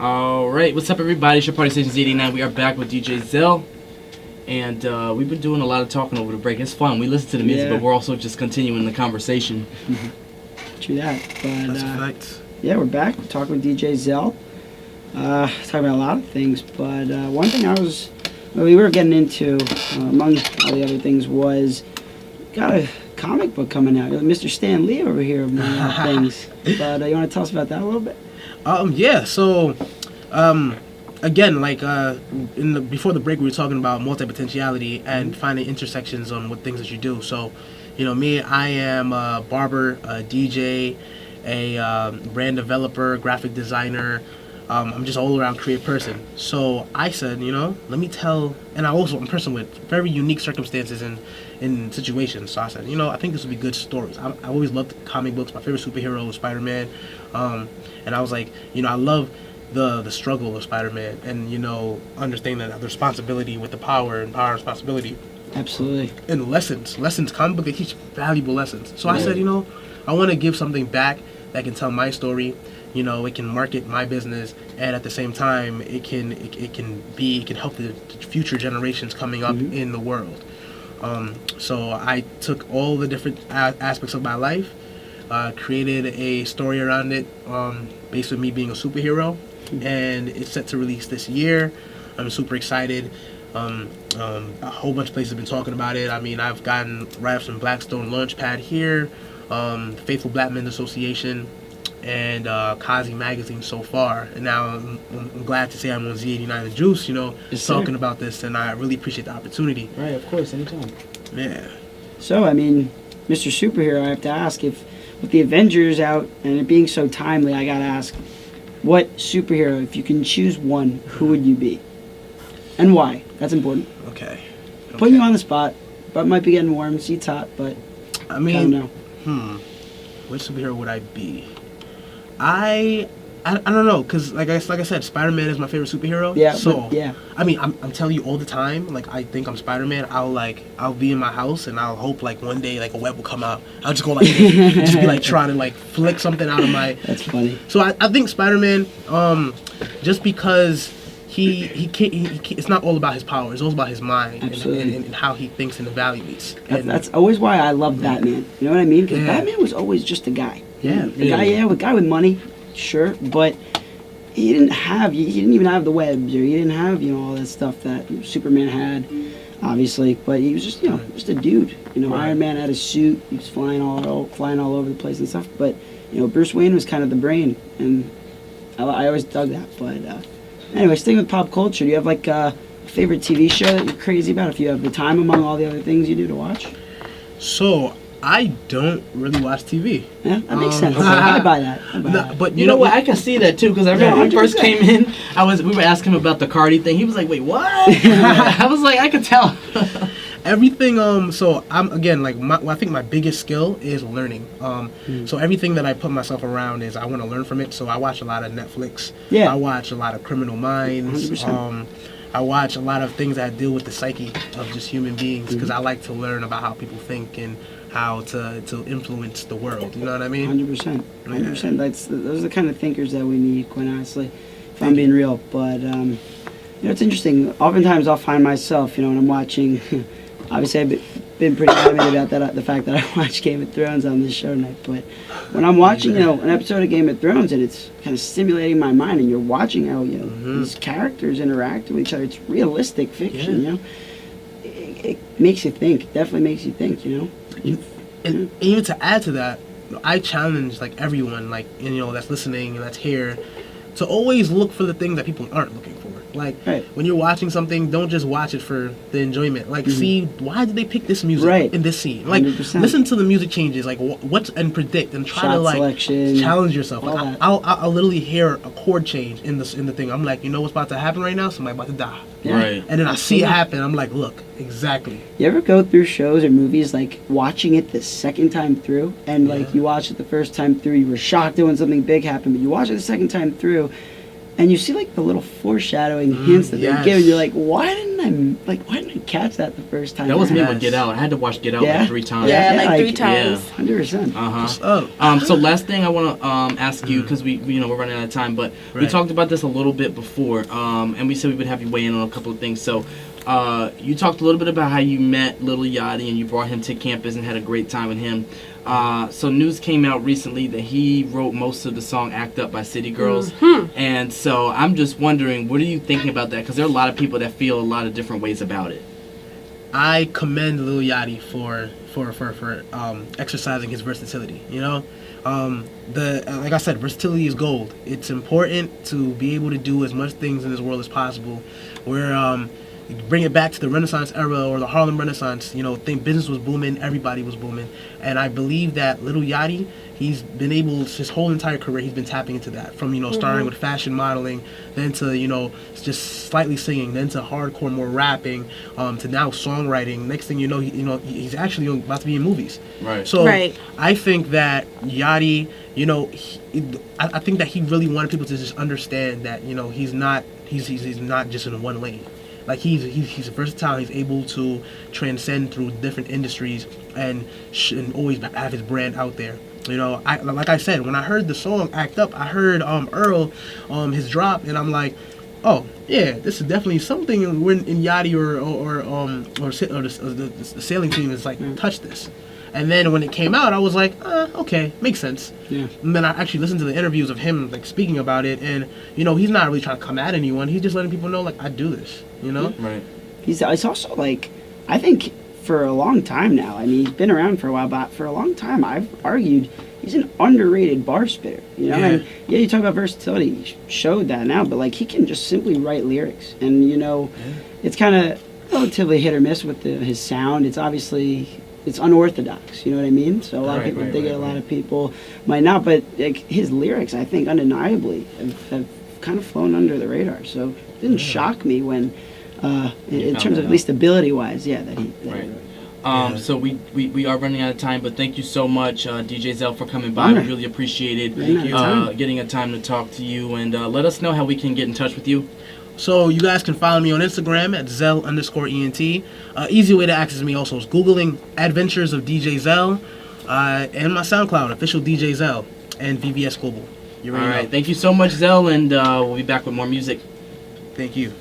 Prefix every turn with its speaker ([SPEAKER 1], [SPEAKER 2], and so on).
[SPEAKER 1] Alright, what's up everybody? It's your party station Z89. We are back with DJ Zell. And we've been doing a lot of talking over the break. It's fun. We listen to the music, but we're also just continuing the conversation.
[SPEAKER 2] True that. But,
[SPEAKER 3] that's a fact.
[SPEAKER 2] Yeah, we're back. We're talking with DJ Zell. Talking about a lot of things, but one thing we were getting into, among all the other things, was got a comic book coming out. Mr. Stan Lee over here, among other things. But you want to tell us about that a little bit?
[SPEAKER 3] Yeah. So, again, like before the break, we were talking about multi-potentiality and finding intersections on what things that you do. So, me, I am a barber, a DJ, a brand developer, graphic designer. I'm just an all-around creative person. So I said, let me tell, and I'm a person with very unique circumstances and situations. So I said, I think this would be good stories. I always loved comic books. My favorite superhero was Spider-Man. And I was like, I love the struggle of Spider-Man and, understanding that the responsibility with the power and responsibility.
[SPEAKER 2] Absolutely. And
[SPEAKER 3] lessons, comic book, they teach valuable lessons. So I said, I want to give something back that can tell my story. It can market my business, and at the same time, it can help the future generations coming up in the world. So I took all the different aspects of my life, created a story around it, based on me being a superhero, and it's set to release this year. I'm super excited. A whole bunch of places have been talking about it. I mean, I've gotten write-ups from Blackstone Launchpad here, Faithful Black Men Association, and Kazi Magazine so far, and now I'm glad to say I'm on Z89 The Juice, talking about this, and I really appreciate the opportunity.
[SPEAKER 1] Right, of course, anytime.
[SPEAKER 3] Yeah.
[SPEAKER 2] So, I mean, Mr. Superhero, I have to ask, if with the Avengers out and it being so timely, I gotta ask, what superhero, if you can choose one, who would you be? And why? That's important.
[SPEAKER 3] Okay.
[SPEAKER 2] Putting you on the spot, but might be getting warm, seat's hot, but
[SPEAKER 3] I mean,
[SPEAKER 2] know.
[SPEAKER 3] What superhero would I be? I don't know, cause like I said, Spider-Man is my favorite superhero.
[SPEAKER 2] Yeah.
[SPEAKER 3] So
[SPEAKER 2] yeah.
[SPEAKER 3] I mean, I'm telling you all the time. Like I think I'm Spider-Man. I'll be in my house and I'll hope like one day like a web will come out. I'll just go like this, just be like trying to like flick something out of my.
[SPEAKER 2] That's funny.
[SPEAKER 3] So I think Spider-Man, just because he can't. It's not all about his power. It's all about his mind and how he thinks and evaluates.
[SPEAKER 2] That's always why I love Batman. You know what I mean? Because Batman was always just a guy.
[SPEAKER 3] Yeah,
[SPEAKER 2] a guy with money, sure, but he didn't even have the webs, or he didn't have all that stuff that Superman had, obviously. But he was just just a dude.
[SPEAKER 3] Right.
[SPEAKER 2] Iron Man had a suit, he was flying all over the place and stuff. But Bruce Wayne was kind of the brain, and I always dug that. But anyway, staying with pop culture, do you have like a favorite TV show that you're crazy about? If you have the time among all the other things you do to watch.
[SPEAKER 3] So I don't really watch TV.
[SPEAKER 2] Yeah, that makes sense. I buy that.
[SPEAKER 3] But
[SPEAKER 1] you know what? I can see that too, because I remember when he first came in, we were asking him about the Cardi thing. He was like, "Wait, what?" I was like, I could tell.
[SPEAKER 3] Everything. So I'm again like I think my biggest skill is learning. So everything that I put myself around is I want to learn from it. So I watch a lot of Netflix.
[SPEAKER 2] Yeah.
[SPEAKER 3] I watch a lot of Criminal Minds.
[SPEAKER 2] 100%.
[SPEAKER 3] I watch a lot of things that deal with the psyche of just human beings because I like to learn about how people think and how to influence the world. You know what I mean?
[SPEAKER 2] 100%. 100%. Those are the kind of thinkers that we need, quite honestly, if I'm being real. But, it's interesting. Oftentimes I'll find myself, when I'm watching, obviously I've been pretty adamant about that, the fact that I watch Game of Thrones on this show tonight. But when I'm watching, an episode of Game of Thrones and it's kind of stimulating my mind and you're watching how, these characters interact with each other, it's realistic fiction, It makes you think. It definitely makes you think,
[SPEAKER 3] And even to add to that, I challenge like everyone, like that's listening and that's here, to always look for the things that people aren't looking for. Like when you're watching something, don't just watch it for the enjoyment. Like see why did they pick this music in this scene? Like
[SPEAKER 2] 100%.
[SPEAKER 3] Listen to the music changes, like and predict and try to like
[SPEAKER 2] selection,
[SPEAKER 3] challenge yourself. Like, I'll literally hear a chord change in the thing. I'm like, what's about to happen right now? Somebody about to die.
[SPEAKER 2] Yeah.
[SPEAKER 1] Right.
[SPEAKER 3] And then I see it happen. I'm like, look, exactly.
[SPEAKER 2] You ever go through shows or movies like watching it the second time through, and like you watched it the first time through, you were shocked when something big happened, but you watch it the second time through, and you see like the little foreshadowing hints that
[SPEAKER 3] yes.
[SPEAKER 2] they give. You're like, why didn't I catch that the first time?
[SPEAKER 1] That was me
[SPEAKER 3] Yes.
[SPEAKER 1] with Get Out. I had to watch Get Out
[SPEAKER 2] Yeah?
[SPEAKER 1] like 3 times.
[SPEAKER 4] Yeah,
[SPEAKER 2] Yeah,
[SPEAKER 4] like
[SPEAKER 2] like-
[SPEAKER 4] 3 times.
[SPEAKER 2] 100%.
[SPEAKER 1] So last thing I want to ask you, because we're running out of time, but we
[SPEAKER 3] Right.
[SPEAKER 1] talked about this a little bit before, and we said we would have you weigh in on a couple of things. So you talked a little bit about how you met Lil Yachty and you brought him to campus and had a great time with him. So news came out recently that he wrote most of the song "Act Up" by City Girls, and so I'm just wondering, what are you thinking about that? Because there are a lot of people that feel a lot of different ways about it.
[SPEAKER 3] I commend Lil Yachty for exercising his versatility. You know, like I said, versatility is gold. It's important to be able to do as much things in this world as possible. Where bring it back to the Renaissance era or the Harlem Renaissance. You know, business was booming, everybody was booming, and I believe that Lil Yachty, he's been able, his whole entire career, he's been tapping into that. From starting with fashion modeling, then to just slightly singing, then to hardcore more rapping, to now songwriting. Next thing you know, he's actually about to be in movies.
[SPEAKER 1] Right.
[SPEAKER 3] So
[SPEAKER 4] Right.
[SPEAKER 3] I think that Yachty, I think that he really wanted people to just understand that he's not just in one lane. Like he's versatile. He's able to transcend through different industries and always have his brand out there. Like I said, when I heard the song "Act Up," I heard Earl, his drop, and I'm like, oh yeah, this is definitely something when in Yachty or the sailing team is like, touch this. And then when it came out, I was like, okay, makes sense.
[SPEAKER 2] Yeah.
[SPEAKER 3] And then I actually listened to the interviews of him like speaking about it, and he's not really trying to come at anyone. He's just letting people know like, I do this.
[SPEAKER 1] Right.
[SPEAKER 2] He's also like, I think for a long time now. I mean, he's been around for a while, but for a long time, I've argued he's an underrated bar spitter.
[SPEAKER 3] Yeah.
[SPEAKER 2] And you talk about versatility. He showed that now, but like he can just simply write lyrics, and it's kind of relatively hit or miss with his sound. It's obviously. It's unorthodox, you know what I mean? So a lot of people dig it, a lot of people might not, but like his lyrics, I think, undeniably have kind of flown under the radar. So it didn't shock me when, in terms of at least ability-wise, that he wrote.
[SPEAKER 1] So we are running out of time, but thank you so much, DJ Zell, for coming by. We really appreciated getting a time to talk to you, and let us know how we can get in touch with you.
[SPEAKER 3] So you guys can follow me on Instagram at Zell_ENT. Easy way to access me also is Googling Adventures of DJ Zell, and my SoundCloud, Official DJ Zell, and VVS Global.
[SPEAKER 1] All right. Thank you so much, Zell, and we'll be back with more music.
[SPEAKER 3] Thank you.